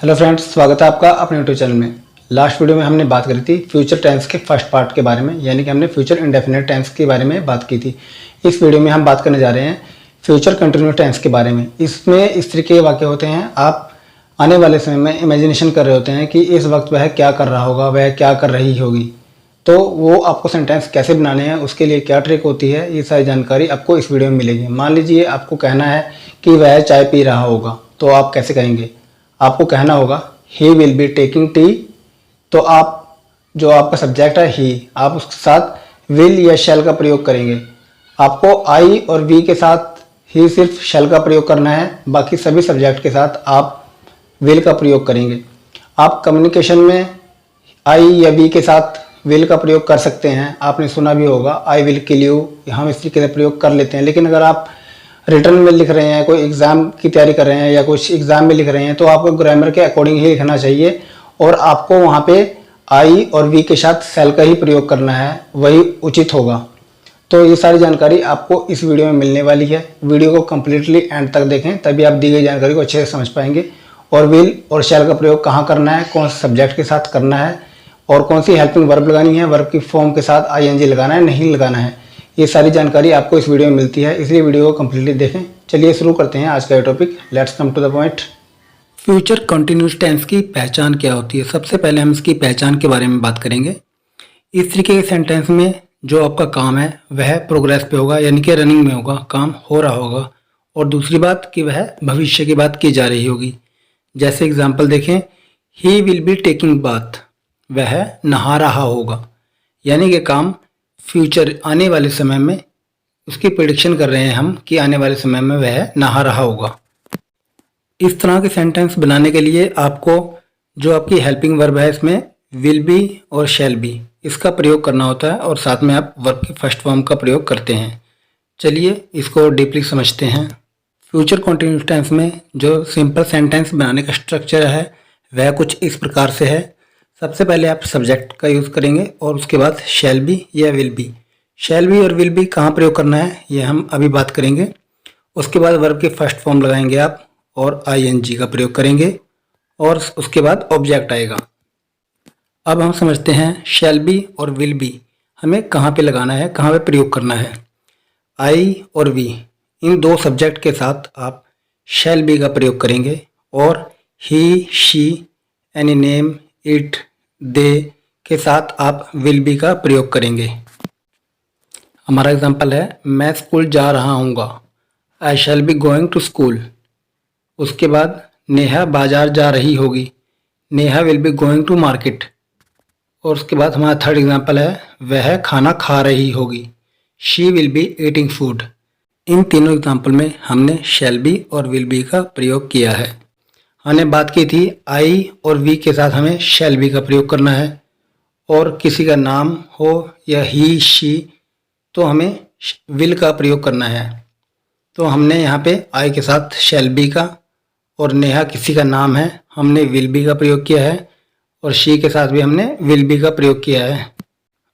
Hello friends, स्वागत है आपका अपने यूट्यूब चैनल में। लास्ट वीडियो में हमने बात करी थी फ्यूचर टेंस के फर्स्ट पार्ट के बारे में, यानी कि हमने फ्यूचर इंडेफिनिट टेंस के बारे में बात की थी। इस वीडियो में हम बात करने जा रहे हैं फ्यूचर कंटिन्यूस टेंस के बारे में। इसमें इस तरीके के वाक्य होते हैं, आप आने वाले समय में इमेजिनेशन कर रहे होते हैं कि इस वक्त वह क्या कर रहा होगा, वह क्या कर रही होगी, तो वो आपको सेंटेंस कैसे बनाने हैं, उसके लिए क्या ट्रिक होती है, ये सारी जानकारी आपको इस वीडियो में मिलेगी। मान लीजिए आपको कहना है कि वह चाय पी रहा होगा, तो आप कैसे कहेंगे? आपको कहना होगा he will be taking tea. तो आप जो आपका सब्जेक्ट है ही, आप उसके साथ विल या शैल का प्रयोग करेंगे। आपको आई और वी के साथ ही सिर्फ शैल का प्रयोग करना है, बाकी सभी सब्जेक्ट के साथ आप विल का प्रयोग करेंगे। आप कम्युनिकेशन में आई या वी के साथ विल का प्रयोग कर सकते हैं। आपने सुना भी होगा आई विल किल यू, हम इस तरीके से प्रयोग कर लेते हैं। लेकिन अगर आप रिटर्न में लिख रहे हैं, कोई एग्ज़ाम की तैयारी कर रहे हैं या कुछ एग्ज़ाम में लिख रहे हैं, तो आपको ग्रामर के अकॉर्डिंग ही लिखना चाहिए और आपको वहाँ पे आई और वी के साथ शैल का ही प्रयोग करना है, वही उचित होगा। तो ये सारी जानकारी आपको इस वीडियो में मिलने वाली है। वीडियो को कम्प्लीटली एंड तक देखें, तभी आप दी गई जानकारी को अच्छे से समझ पाएंगे। और विल और शैल का प्रयोग कहाँ करना है, कौन से सब्जेक्ट के साथ करना है और कौन सी हेल्पिंग वर्ब लगानी है, वर्ब की फॉर्म के साथ आईएनजी लगाना है, नहीं लगाना है, ये सारी जानकारी आपको इस वीडियो में मिलती है, इसलिए वीडियो को कम्प्लीटली देखें। चलिए शुरू करते हैं आज का ये topic. Let's come to the point. Future continuous tense की पहचान क्या होती है? सबसे पहले हम इसकी पहचान के बारे में बात करेंगे। इस तरीके के सेंटेंस में जो आपका काम है वह प्रोग्रेस पे होगा, यानी कि रनिंग में होगा, काम हो रहा होगा। और दूसरी बात कि वह भविष्य की बात की जा रही होगी। जैसे एग्जाम्पल देखें, he will be taking bath, वह नहा रहा होगा, यानी कि काम फ्यूचर आने वाले समय में उसकी प्रेडिक्शन कर रहे हैं हम कि आने वाले समय में वह नहा रहा होगा। इस तरह के सेंटेंस बनाने के लिए आपको जो आपकी हेल्पिंग वर्ब है इसमें विल बी और शैल बी, इसका प्रयोग करना होता है और साथ में आप वर्ब की फर्स्ट फॉर्म का प्रयोग करते हैं। चलिए इसको डीपली समझते हैं। फ्यूचर कंटिन्यूस टेंस में जो सिंपल सेंटेंस बनाने का स्ट्रक्चर है वह कुछ इस प्रकार से है। सबसे पहले आप सब्जेक्ट का यूज़ करेंगे और उसके बाद शैल बी या विल बी। शैल बी और विल बी कहाँ प्रयोग करना है ये हम अभी बात करेंगे। उसके बाद वर्ब की फर्स्ट फॉर्म लगाएंगे आप और आईएनजी का प्रयोग करेंगे और उसके बाद ऑब्जेक्ट आएगा। अब हम समझते हैं शैल बी और विल बी हमें कहाँ पे लगाना है, कहाँ पे प्रयोग करना है। आई और वी, इन दो सब्जेक्ट के साथ आप शैल बी का प्रयोग करेंगे और ही, शी, एनी नेम, इट, दे के साथ आप विल बी का प्रयोग करेंगे। हमारा एग्जांपल है, मैं स्कूल जा रहा हूँगा, I shall be going to school. उसके बाद नेहा बाजार जा रही होगी, Neha will be going to market. और उसके बाद हमारा थर्ड एग्जांपल है, वह खाना खा रही होगी, she will be eating food. इन तीनों एग्जाम्पल में हमने शैल बी और विल बी का प्रयोग किया है। हमने बात की थी आई और वी के साथ हमें शैल बी का प्रयोग करना है और किसी का नाम हो या ही, शी, तो हमें विल का प्रयोग करना है। तो हमने यहाँ पे आई के साथ शैल बी का और नेहा किसी का नाम है, हमने विल बी का प्रयोग किया है और शी के साथ भी हमने विल बी का प्रयोग किया है।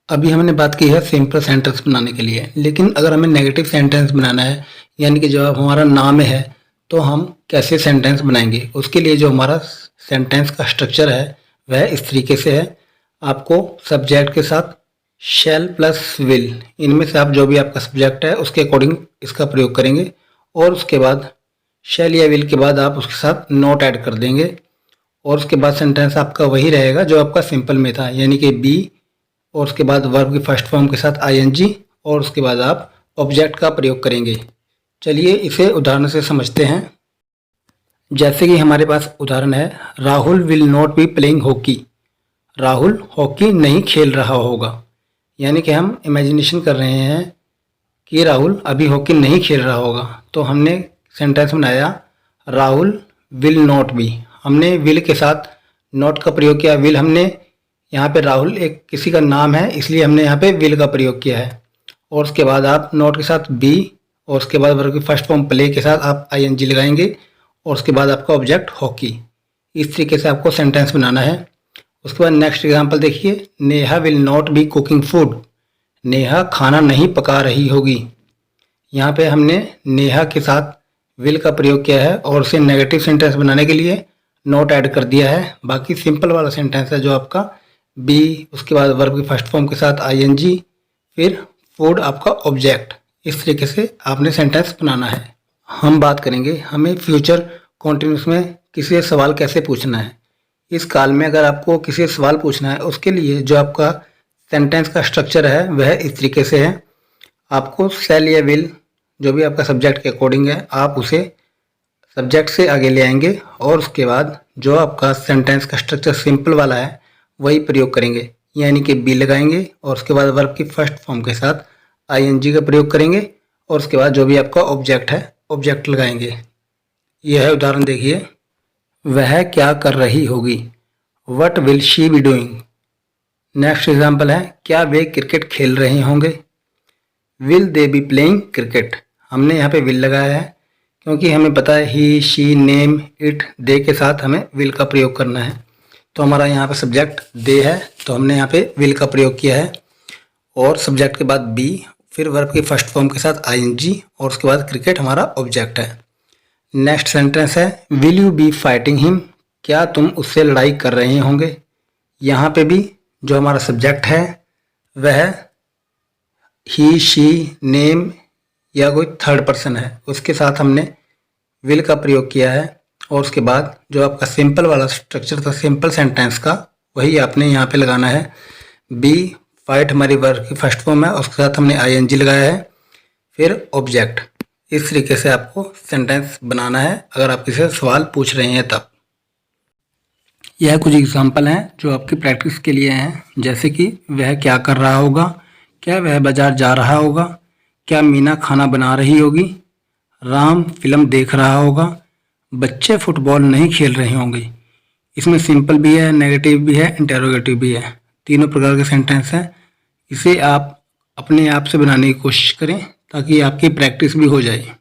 अभी हमने बात की है सिंपल सेंटेंस बनाने के लिए, लेकिन अगर हमें नेगेटिव सेंटेंस बनाना है, यानी कि जब हमारा नाम है तो हम कैसे सेंटेंस बनाएंगे, उसके लिए जो हमारा सेंटेंस का स्ट्रक्चर है वह इस तरीके से है। आपको सब्जेक्ट के साथ शैल प्लस विल, इनमें से आप जो भी आपका सब्जेक्ट है उसके अकॉर्डिंग इसका प्रयोग करेंगे और उसके बाद शैल या विल के बाद आप उसके साथ नोट ऐड कर देंगे और उसके बाद सेंटेंस आपका वही रहेगा जो आपका सिंपल में था, यानी कि बी और उसके बाद वर्ब की फर्स्ट फॉर्म के साथ आईएनजी और उसके बाद आप ऑब्जेक्ट का प्रयोग करेंगे। चलिए इसे उदाहरण से समझते हैं। जैसे कि हमारे पास उदाहरण है, Rahul will not be playing hockey, Rahul hockey नहीं खेल रहा होगा, यानी कि हम इमेजिनेशन कर रहे हैं कि राहुल अभी हॉकी नहीं खेल रहा होगा। तो हमने सेंटेंस बनाया राहुल विल नॉट बी, हमने विल के साथ नॉट का प्रयोग किया। विल हमने यहाँ पे राहुल एक किसी का नाम है इसलिए हमने यहाँ पे विल का प्रयोग किया है और उसके बाद आप नॉट के साथ बी और उसके बाद वर्ब की फर्स्ट फॉर्म प्ले के साथ आप आईएनजी लगाएंगे और उसके बाद आपका ऑब्जेक्ट हॉकी। इस तरीके से आपको सेंटेंस बनाना है। उसके बाद नेक्स्ट एग्जांपल देखिए, Neha will not be cooking food, Neha खाना नहीं पका रही होगी। यहाँ पे हमने नेहा के साथ विल का प्रयोग किया है और उसे नेगेटिव सेंटेंस बनाने के लिए नोट ऐड कर दिया है। बाकी सिंपल वाला सेंटेंस है जो आपका बी, उसके बाद वर्ब की फर्स्ट फॉर्म के साथ आईएनजी, फिर फूड आपका ऑब्जेक्ट। इस तरीके से आपने सेंटेंस बनाना है। हम बात करेंगे हमें फ्यूचर कॉन्टिन्यूस में किसी से सवाल कैसे पूछना है। इस काल में अगर आपको किसी से सवाल पूछना है, उसके लिए जो आपका सेंटेंस का स्ट्रक्चर है वह इस तरीके से है। आपको शैल या विल, जो भी आपका सब्जेक्ट के अकॉर्डिंग है, आप उसे सब्जेक्ट से आगे ले आएंगे और उसके बाद जो आपका सेंटेंस का स्ट्रक्चर सिंपल वाला है वही प्रयोग करेंगे, यानी कि बी लगाएंगे और उसके बाद वर्ब की फर्स्ट फॉर्म के साथ आईएनजी का प्रयोग करेंगे और उसके बाद जो भी आपका ऑब्जेक्ट है ऑब्जेक्ट लगाएंगे। यह है उदाहरण, देखिए। वह क्या कर रही होगी, what will she be doing. Next example है, क्या वे क्रिकेट खेल रहे होंगे, will they be playing cricket. हमने यहाँ पे विल लगाया है क्योंकि हमें पता है ही, शी, नेम, इट, दे के साथ हमें विल का प्रयोग करना है। तो हमारा यहाँ पे सब्जेक्ट दे है तो हमने यहाँ पे विल का प्रयोग किया है और सब्जेक्ट के बाद बी, फिर वर्ब की फर्स्ट फॉर्म के साथ आईएनजी और उसके बाद क्रिकेट हमारा ऑब्जेक्ट है। नेक्स्ट सेंटेंस है, will you B fighting him. क्या तुम उससे लड़ाई कर रहे होंगे। यहाँ पे भी जो हमारा सब्जेक्ट है वह ही, शी, नेम या कोई थर्ड पर्सन है, उसके साथ हमने विल का प्रयोग किया है और उसके बाद जो आपका सिंपल वाला स्ट्रक्चर था सिंपल सेंटेंस का, वही आपने यहाँ पे लगाना है। बी, फाइट हमारी वर्ब की फर्स्ट फॉर्म है और उसके साथ हमने आईएनजी लगाया है, फिर ऑब्जेक्ट। इस तरीके से आपको सेंटेंस बनाना है अगर आप किसी से सवाल पूछ रहे हैं तब। यह कुछ एग्जाम्पल हैं जो आपकी प्रैक्टिस के लिए हैं, जैसे कि वह क्या कर रहा होगा, क्या वह बाजार जा रहा होगा, क्या मीना खाना बना रही होगी, राम फिल्म देख रहा होगा, बच्चे फुटबॉल नहीं खेल रहे होंगे। इसमें सिंपल भी है, नेगेटिव भी है, इंटेरोगेटिव भी है, तीनों प्रकार के सेंटेंस हैं। इसे आप अपने आप से बनाने की कोशिश करें ताकि आपकी प्रैक्टिस भी हो जाए।